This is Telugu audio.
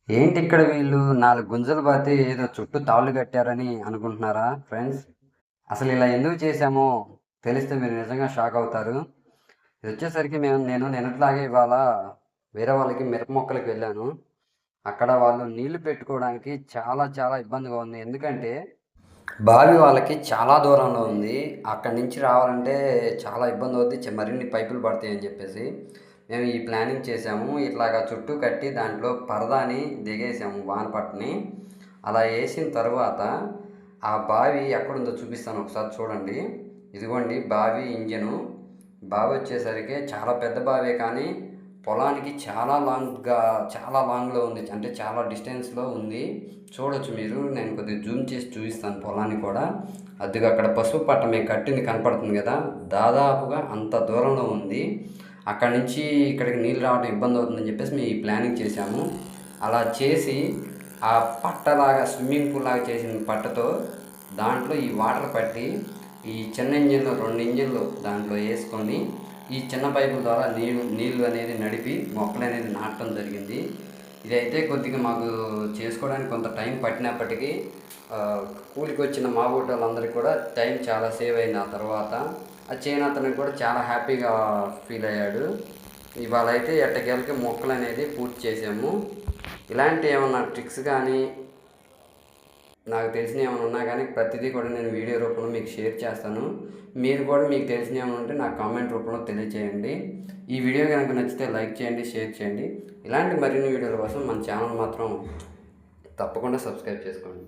ఏంటి ఇక్కడ వీళ్ళు 4 గుంజలు పాతి ఏదో చుట్టూ తాళ్ళు కట్టారని అనుకుంటున్నారా ఫ్రెండ్స్? అసలు ఇలా ఎందుకు చేశామో తెలిస్తే మీరు నిజంగా షాక్ అవుతారు. ఇది వచ్చేసరికి నేను నిన్నట్లాగే ఇవాళ వేరే వాళ్ళకి మిరప మొక్కలకి వెళ్ళాను. అక్కడ వాళ్ళు నీళ్లు పెట్టుకోవడానికి చాలా చాలా ఇబ్బందిగా ఉంది. ఎందుకంటే బావి వాళ్ళకి చాలా దూరంలో ఉంది. అక్కడి నుంచి రావాలంటే చాలా ఇబ్బంది అవుద్ది. మరిన్ని పైపులు పడతాయని చెప్పేసి మేము ఈ ప్లానింగ్ చేసాము. ఇట్లాగా చుట్టూ కట్టి దాంట్లో పరదాని దిగేసాము వానపట్టని. అలా వేసిన తర్వాత ఆ బావి ఎక్కడుందో చూపిస్తాను, ఒకసారి చూడండి. ఇదిగోండి బావి ఇంజను. బావి వచ్చేసరికి చాలా పెద్ద బావే, కానీ పొలానికి చాలా లాంగ్లో ఉంది, అంటే చాలా డిస్టెన్స్లో ఉంది. చూడొచ్చు మీరు. నేను కొద్దిగా జూమ్ చేసి చూపిస్తాను పొలాన్ని కూడా. అదిగా అక్కడ పసుపు పట్ట మేము కట్టింది కనపడుతుంది కదా, దాదాపుగా అంత దూరంలో ఉంది. అక్కడి నుంచి ఇక్కడికి నీళ్ళు రావడం ఇబ్బంది అవుతుందని చెప్పేసి మేము ఈ ప్లానింగ్ చేశాము. అలా చేసి ఆ పట్టలాగా స్విమ్మింగ్ పూల్ లాగా చేసిన పట్టతో దాంట్లో ఈ వాటర్ పట్టి ఈ చిన్న ఇంజిన్లో 2 ఇంజిన్లు దాంట్లో వేసుకొని ఈ చిన్న పైపుల ద్వారా నీళ్ళు అనేది నడిపి మొక్కలు అనేది నాటడం జరిగింది. ఇదైతే కొద్దిగా మాకు చేసుకోవడానికి కొంత టైం పట్టినప్పటికీ కూలికి వచ్చిన మా వాళ్ళందరికీ కూడా టైం చాలా సేవ్ అయింది. ఆ తర్వాత ఆ చేయని అతనికి కూడా చాలా హ్యాపీగా ఫీల్ అయ్యాడు. ఇవాళ అయితే ఎట్టకేలకి మొక్కలు అనేది పూర్తి చేసాము. ఇలాంటి ఏమన్నా ట్రిక్స్ కానీ నాకు తెలిసిన ఏమైనా ఉన్నా కానీ ప్రతిదీ కూడా నేను వీడియో రూపంలో మీకు షేర్ చేస్తాను. మీరు కూడా మీకు తెలిసిన ఏమైనా ఉంటే నాకు కామెంట్ రూపంలో తెలియజేయండి. ఈ వీడియో కనుక నచ్చితే లైక్ చేయండి, షేర్ చేయండి. ఇలాంటి మరిన్ని వీడియోల కోసం మన ఛానల్ మాత్రం తప్పకుండా సబ్స్క్రైబ్ చేసుకోండి.